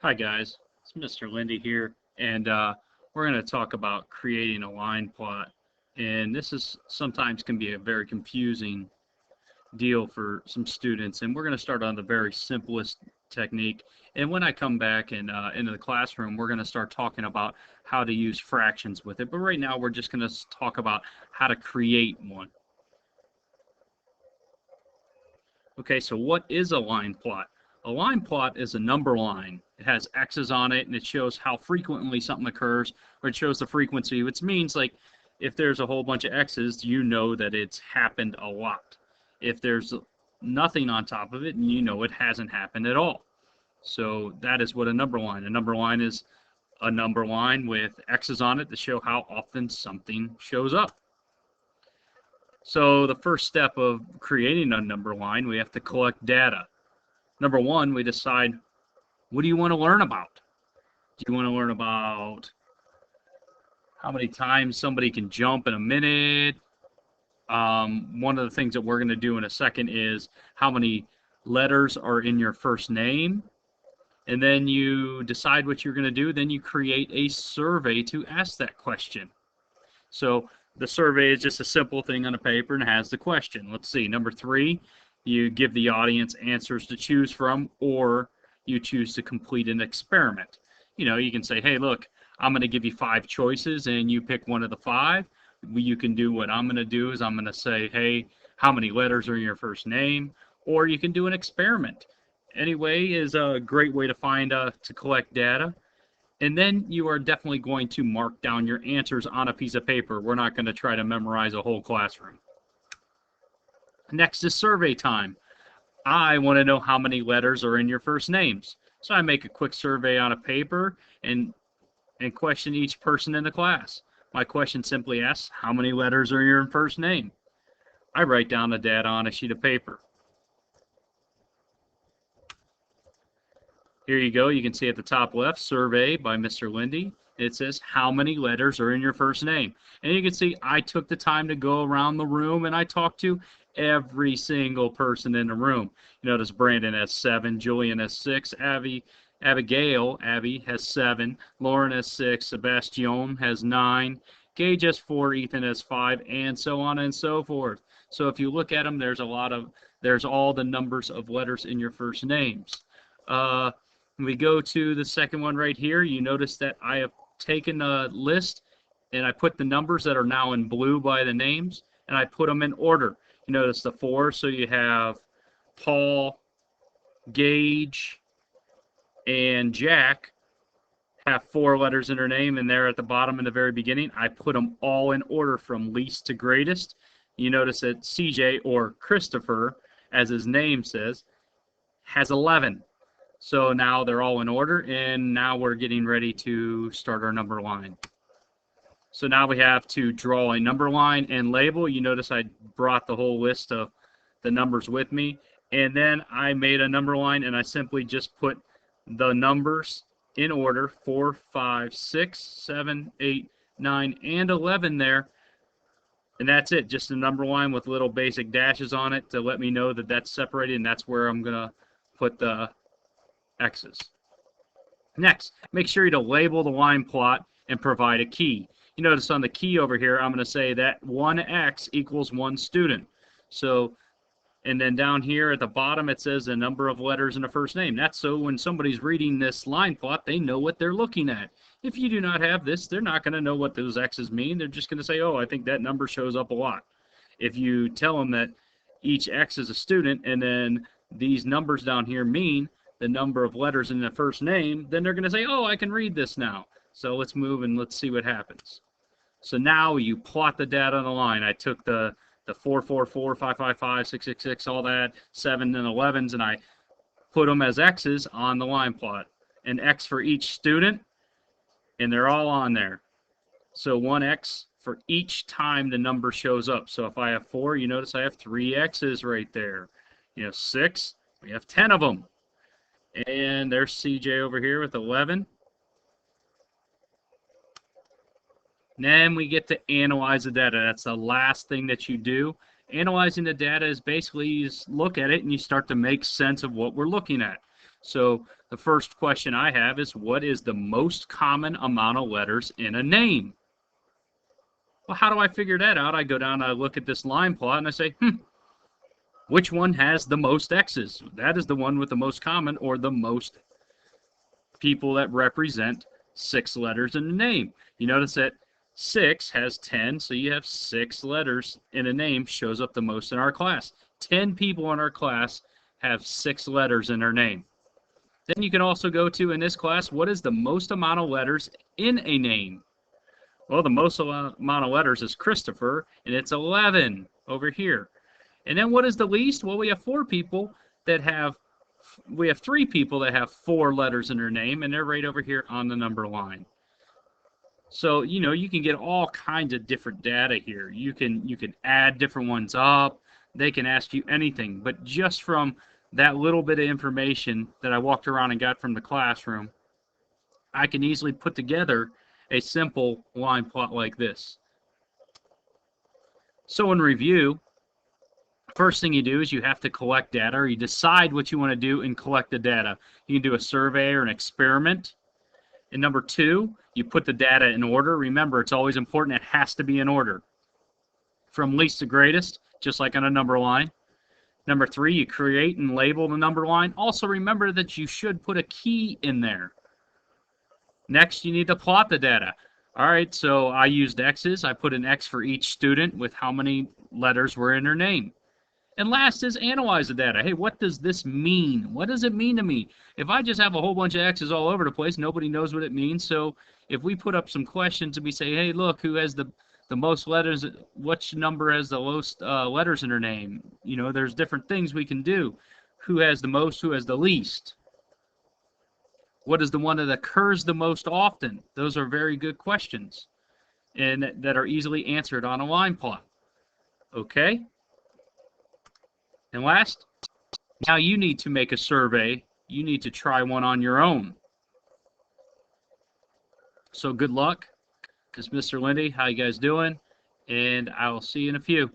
Hi guys, it's Mr. Lindy here, and we're going to talk about creating a line plot. And this is sometimes can be a very confusing deal for some students. And we're going to start on the very simplest technique. And when I come back and into the classroom, we're going to start talking about how to use fractions with it. But right now, we're just going to talk about how to create one. Okay, so what is a line plot? A line plot is a number line. It has X's on it, and it shows how frequently something occurs, or it shows the frequency, which means like if there's a whole bunch of X's, you know that it's happened a lot. If there's nothing on top of it, and you know it hasn't happened at all. So that is what a number line. A number line is a number line with X's on it to show how often something shows up. So the first step of creating a number line, we have to collect data. Number one, we decide, what do you want to learn about? Do you want to learn about how many times somebody can jump in a minute? One of the things that we're going to do in a second is how many letters are in your first name. And then you decide what you're going to do. Then you create a survey to ask that question. So the survey is just a simple thing on a paper and has the question. Let's see, number three, you give the audience answers to choose from, or you choose to complete an experiment. You can say, hey, look, I'm going to give you 5 choices and you pick one of the 5. You can do what I'm going to do is I'm going to say, hey, how many letters are in your first name? Or you can do an experiment. Anyway is a great way to to collect data. And then you are definitely going to mark down your answers on a piece of paper. We're not going to try to memorize a whole classroom. Next is survey time. I want to know how many letters are in your first names. So I make a quick survey on a paper and question each person in the class. My question simply asks, how many letters are in your first name? I write down the data on a sheet of paper. Here you go. You can see at the top left, survey by Mr. Lindy. It says, how many letters are in your first name? And you can see I took the time to go around the room and I talked to every single person in the room. You notice Brandon has 7, Julian has 6, Abby has 7, Lauren has 6, Sebastian has 9, Gage has 4, Ethan has 5, and so on and so forth. So if you look at them, there's all the numbers of letters in your first names. We go to the second one right here. You notice that I have taken a list and I put the numbers that are now in blue by the names and I put them in order. You notice the 4, so you have Paul, Gage, and Jack have 4 letters in their name, and they're at the bottom in the very beginning. I put them all in order from least to greatest. You notice that CJ, or Christopher, as his name says, has 11. So now they're all in order, and now we're getting ready to start our number line. So now we have to draw a number line and label. You notice I brought the whole list of the numbers with me, and then I made a number line, and I simply just put the numbers in order, 4, 5, 6, 7, 8, 9, and 11 there. And that's it, just a number line with little basic dashes on it to let me know that that's separated, and that's where I'm going to put the X's. Next, make sure to label the line plot and provide a key. You notice on the key over here, I'm going to say that 1X equals 1 student. So, and then down here at the bottom, it says the number of letters in the first name. That's so when somebody's reading this line plot, they know what they're looking at. If you do not have this, they're not going to know what those X's mean. They're just going to say, oh, I think that number shows up a lot. If you tell them that each X is a student and then these numbers down here mean the number of letters in the first name, then they're going to say, oh, I can read this now. So let's move and let's see what happens. So now you plot the data on the line. I took the 4, 4, 4, 5, 5, 5, 6, 6, 6, all that, 7 and 11s, and I put them as X's on the line plot. An X for each student, and they're all on there. So 1X for each time the number shows up. So if I have 4, you notice I have 3 X's right there. 6, we have 10 of them. And there's CJ over here with 11. Then we get to analyze the data. That's the last thing that you do. Analyzing the data is basically you look at it and you start to make sense of what we're looking at. So the first question I have is, what is the most common amount of letters in a name? Well, how do I figure that out? I go down, I look at this line plot, and I say, which one has the most X's? That is the one with the most common, or the most people that represent 6 letters in a name. You notice that 6 has 10, so you have 6 letters in a name, shows up the most in our class. 10 people in our class have 6 letters in their name. Then you can also go to, in this class, what is the most amount of letters in a name? Well, the most amount of letters is Christopher, and it's 11 over here. And then what is the least? Well, we have 3 people that have 4 letters in their name, and they're right over here on the number line. So, you can get all kinds of different data here. You can add different ones up. They can ask you anything, but just from that little bit of information that I walked around and got from the classroom, I can easily put together a simple line plot like this. So in review, first thing you do is you have to collect data, or you decide what you want to do and collect the data. You can do a survey or an experiment. And number 2, you put the data in order. Remember, it's always important, it has to be in order, from least to greatest, just like on a number line. Number 3, you create and label the number line. Also remember that you should put a key in there. Next, you need to plot the data. All right, so I used X's. I put an X for each student with how many letters were in their name. And last is analyze the data. Hey, what does this mean? What does it mean to me? If I just have a whole bunch of X's all over the place, nobody knows what it means. So if we put up some questions and we say, hey, look, who has the most letters, which number has the most letters in their name? There's different things we can do. Who has the most, who has the least? What is the one that occurs the most often? Those are very good questions, and that are easily answered on a line plot. Okay? And last, now you need to make a survey. You need to try one on your own. So good luck. This is Mr. Lindy. How you guys doing? And I will see you in a few.